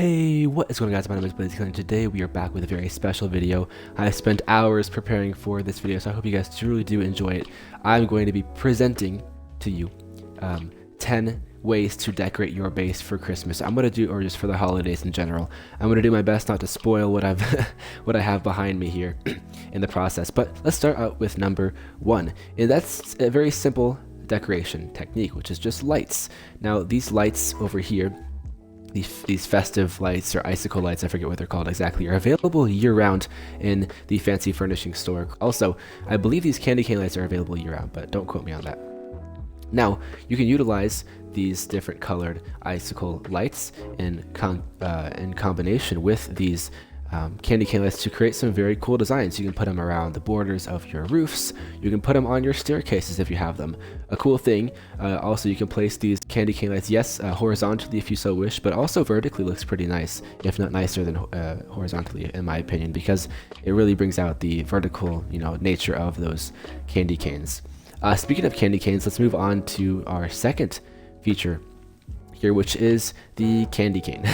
Hey, what is going on, guys? My name is Blazekiller, and today we are back with a very special video. I spent hours preparing for this video, so I hope you guys truly do enjoy it. I'm going to be presenting to you 10 ways to decorate your base for Christmas. I'm going to do, or just for the holidays in general. I'm going to do my best not to spoil what I've what I have behind me here in the process. But let's start out with number 1, and that's a very simple decoration technique, which is just lights. Now, these lights over here, these festive lights or icicle lights, I forget what they're called exactly, are available year-round in the fancy furnishing store. Also, I believe these candy cane lights are available year-round, but don't quote me on that. Now, you can utilize these different colored icicle lights in combination with these candy cane lights to create some very cool designs. You can put them around the borders of your roofs. You can put them on your staircases if you have them. A cool thing, also you can place these candy cane lights, yes, horizontally if you so wish, but also vertically looks pretty nice, if not nicer than horizontally in my opinion, because it really brings out the vertical, nature of those candy canes. Speaking of candy canes, let's move on to our second feature here, which is the candy cane.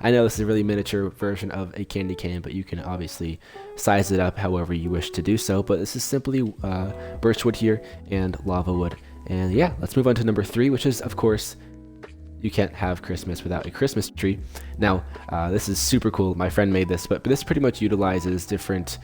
I know this is a really miniature version of a candy cane, but you can obviously size it up however you wish to do so. But this is simply birchwood here and lava wood. And yeah, let's move on to number 3, which is, of course, you can't have Christmas without a Christmas tree. Now, this is super cool. My friend made this, but this pretty much utilizes different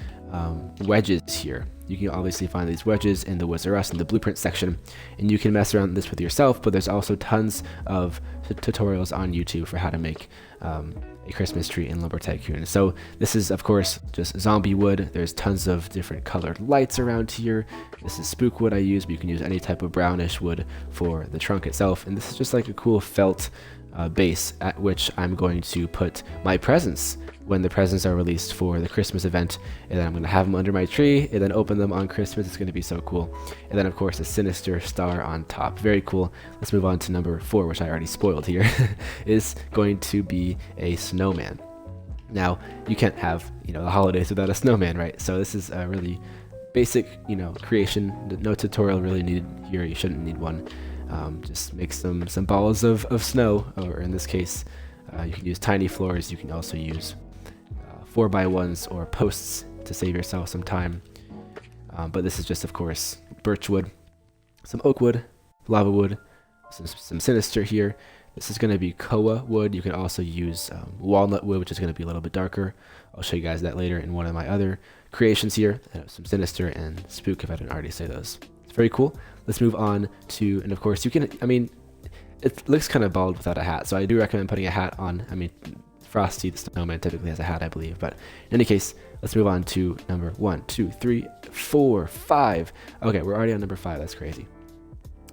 wedges here. You can obviously find these wedges in the Wizard of Us in the blueprint section, and you can mess around this with yourself, but there's also tons of tutorials on YouTube for how to make a Christmas tree in Lumber Tycoon. So this is, of course, just zombie wood. There's tons of different colored lights around here. This is spook wood I use, but you can use any type of brownish wood for the trunk itself. And this is just like a cool felt base at which I'm going to put my presents when the presents are released for the Christmas event, and then I'm going to have them under my tree and then open them on Christmas. It's going to be so cool. And then, of course, a sinister star on top. Very cool. Let's move on to number 4, which I already spoiled here, is going to be a snowman. Now, you can't have, the holidays without a snowman, right? So this is a really basic, creation. No tutorial really needed here. You shouldn't need one. Just make some balls of snow, or in this case, you can use tiny floors. You can also use 4x1s or posts to save yourself some time. But this is just, of course, birch wood, some oak wood, lava wood, some sinister here. This is going to be koa wood. You can also use walnut wood, which is going to be a little bit darker. I'll show you guys that later in one of my other creations here. Some sinister and spook, if I didn't already say those. It's very cool. Let's move on to, and of course you can, it looks kind of bald without a hat, so I do recommend putting a hat on. Frosty the Snowman typically has a hat, I believe, but in any case, let's move on to number 1, 2, 3, 4, 5. Okay, we're already on number 5. That's crazy.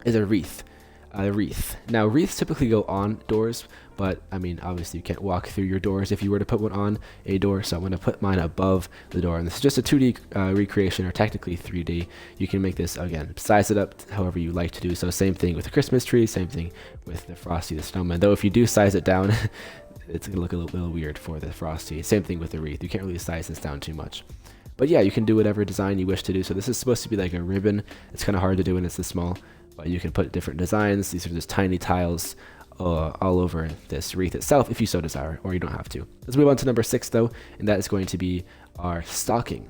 Is a wreath. A wreath. Now, wreaths typically go on doors, but obviously you can't walk through your doors if you were to put one on a door, so I'm going to put mine above the door. And this is just a 2D recreation, or technically 3D. You can make this, again, size it up however you like to do so. Same thing with the Christmas tree, same thing with the Frosty the Snowman. Though if you do size it down, it's going to look a little weird for the Frosty. Same thing with the wreath. You can't really size this down too much. But yeah, you can do whatever design you wish to do. So this is supposed to be like a ribbon. It's kind of hard to do when it's this small, but you can put different designs. These are just tiny tiles all over this wreath itself if you so desire, or you don't have to. Let's move on to number 6 though, and that is going to be our stocking.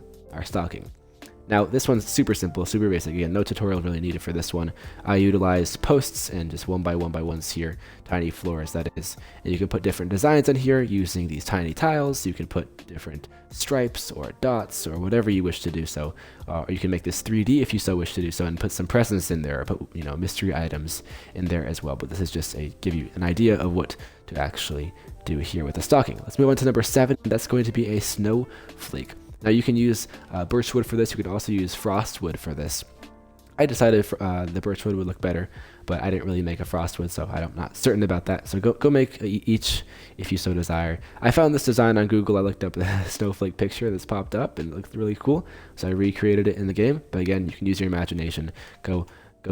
Now, this one's super simple, super basic. Again, no tutorial really needed for this one. I utilized posts and just 1x1x1s here, tiny floors that is. And you can put different designs on here using these tiny tiles. You can put different stripes or dots or whatever you wish to do so. Or you can make this 3D if you so wish to do so, and put some presents in there, or put mystery items in there as well. But this is just give you an idea of what to actually do here with the stocking. Let's move on to number 7. That's going to be a snowflake. Now, you can use birchwood for this. You can also use frostwood for this. I decided the birchwood would look better, but I didn't really make a frostwood, so I'm not certain about that. So go make each if you so desire. I found this design on Google. I looked up the snowflake picture that's popped up, and it looked really cool. So I recreated it in the game. But again, you can use your imagination. Go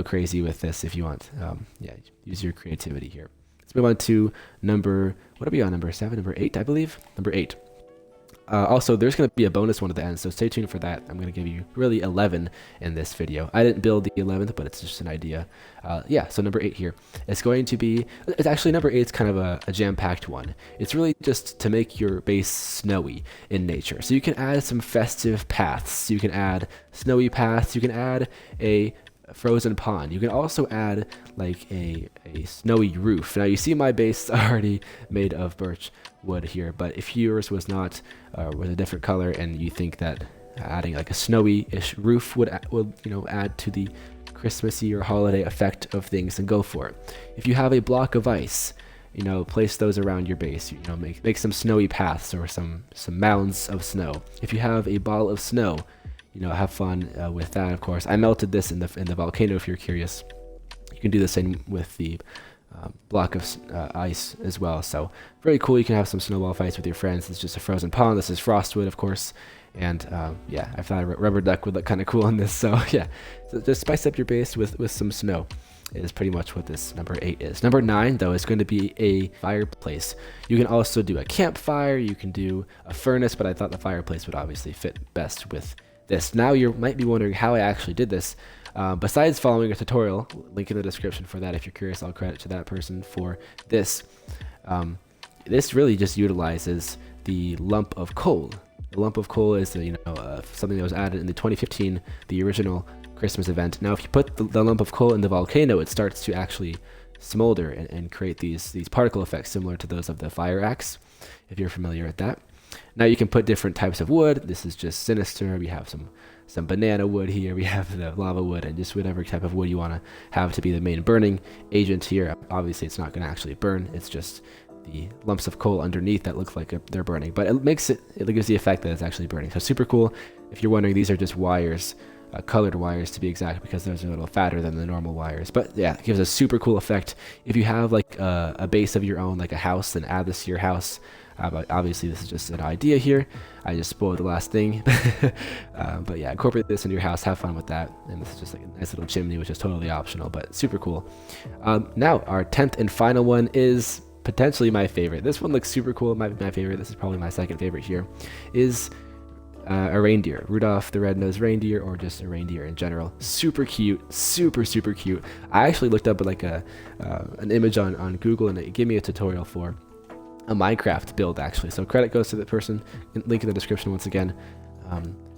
crazy with this if you want. Yeah, use your creativity here. Let's move on to number 7, number 8, I believe. Number 8. Also, there's going to be a bonus one at the end, so stay tuned for that. I'm going to give you really 11 in this video. I didn't build the 11th, but it's just an idea. Yeah, so number 8 here. It's going to be, it's actually number 8 is kind of a jam-packed one. It's really just to make your base snowy in nature. So you can add some festive paths. You can add snowy paths. You can add a frozen pond. You can also add like a snowy roof. Now you see my base already made of birch wood here, but if yours was not with a different color and you think that adding like a snowy-ish roof would add to the Christmassy or holiday effect of things, then go for it. If you have a block of ice, place those around your base. Make some snowy paths or some mounds of snow. If you have a ball of snow, have fun with that. Of course, I melted this in the volcano. If you're curious, you can do the same with the block of ice as well. So very cool. You can have some snowball fights with your friends. It's just a frozen pond. This is frostwood, of course, and yeah, I thought a rubber duck would look kind of cool on this. So yeah, so just spice up your base with some snow. Is pretty much what this number 8 is. Number 9 though is going to be a fireplace. You can also do a campfire. You can do a furnace, but I thought the fireplace would obviously fit best with this. Now you might be wondering how I actually did this. Besides following a tutorial, link in the description for that if you're curious, I'll credit to that person for this. This really just utilizes the lump of coal. The lump of coal is something that was added in the 2015, the original Christmas event. Now if you put the lump of coal in the volcano, it starts to actually smolder and create these particle effects similar to those of the fire axe, if you're familiar with that. Now you can put different types of wood. This is just sinister. We have some banana wood here. We have the lava wood and just whatever type of wood you want to have to be the main burning agent here. Obviously, it's not going to actually burn. It's just the lumps of coal underneath that look like they're burning. But it gives the effect that it's actually burning. So super cool. If you're wondering, these are just wires, colored wires to be exact, because those are a little fatter than the normal wires. But yeah, it gives a super cool effect. If you have like a base of your own, like a house, then add this to your house. But obviously this is just an idea here. I just spoiled the last thing. But yeah, incorporate this into your house, have fun with that. And this is just like a nice little chimney, which is totally optional, but super cool. Now our 10th and final one is potentially my favorite. This one looks super cool. My favorite, this is probably my second favorite here, is a reindeer. Rudolph the Red-Nosed Reindeer, or just a reindeer in general. Super cute, super cute. I actually looked up like an image on Google, and it gave me a tutorial for a Minecraft build actually. So credit goes to the person, link in the description once again,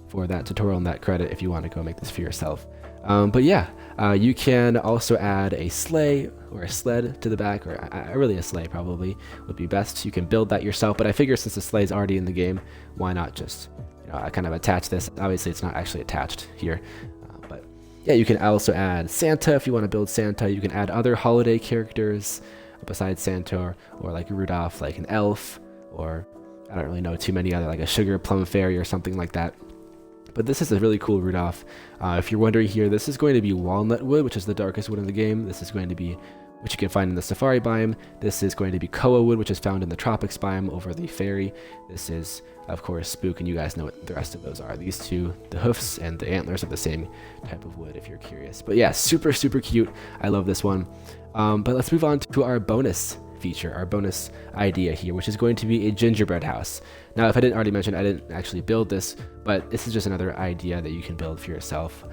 for that tutorial and that credit if you want to go make this for yourself. But yeah, you can also add a sleigh or a sled to the back, or really a sleigh probably would be best. You can build that yourself, but I figure since the sleigh is already in the game, why not just kind of attach this. Obviously it's not actually attached here, but yeah, you can also add Santa if you want to build Santa. You can add other holiday characters besides Santa, or like Rudolph, like an elf, or I don't really know too many other, like a sugar plum fairy or something like that. But this is a really cool Rudolph. If you're wondering here, this is going to be walnut wood, which is the darkest wood in the game. This is going to be which you can find in the safari biome. This is going to be koa wood, which is found in the tropics biome over the fairy. This is, of course, spook, and you guys know what the rest of those are. These two, the hoofs and the antlers, are the same type of wood if you're curious. But yeah, super cute. I love this one. But let's move on to our bonus feature, our bonus idea here, which is going to be a gingerbread house. Now, if I didn't already mention, I didn't actually build this, but this is just another idea that you can build for yourself.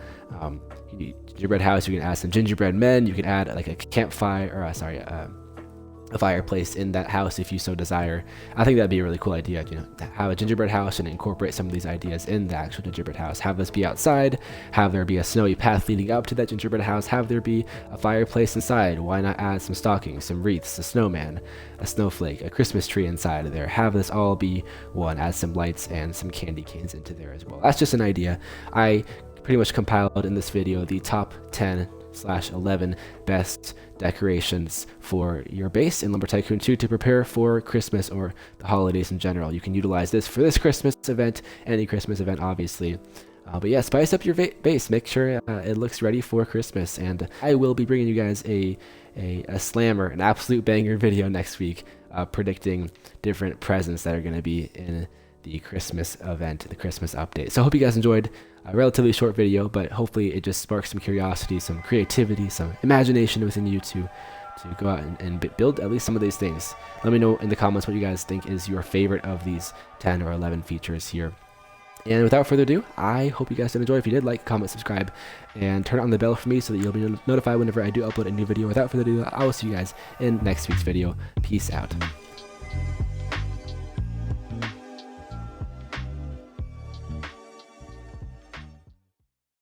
Gingerbread house, you can add some gingerbread men, you can add like a campfire, or a fireplace in that house if you so desire. I think that'd be a really cool idea, to have a gingerbread house and incorporate some of these ideas in the actual gingerbread house. Have this be outside, have there be a snowy path leading up to that gingerbread house, have there be a fireplace inside. Why not add some stockings, some wreaths, a snowman, a snowflake, a Christmas tree inside of there. Have this all be one, add some lights and some candy canes into there as well. That's just an idea. I pretty much compiled in this video the top 10/11 best decorations for your base in Lumber Tycoon 2 to prepare for Christmas or the holidays in general. You can utilize this for this Christmas event, any Christmas event obviously. But yeah, spice up your base, make sure it looks ready for Christmas, and I will be bringing you guys a slammer, an absolute banger video next week, predicting different presents that are going to be in the Christmas event, the Christmas update. So I hope you guys enjoyed a relatively short video, but hopefully it just sparks some curiosity, some creativity, some imagination within you to to go out and build at least some of these things. Let me know in the comments what you guys think is your favorite of these 10 or 11 features here. And without further ado, I hope you guys did enjoy. If you did, like, comment, subscribe, and turn on the bell for me so that you'll be notified whenever I do upload a new video. Without further ado, I will see you guys in next week's video. Peace out.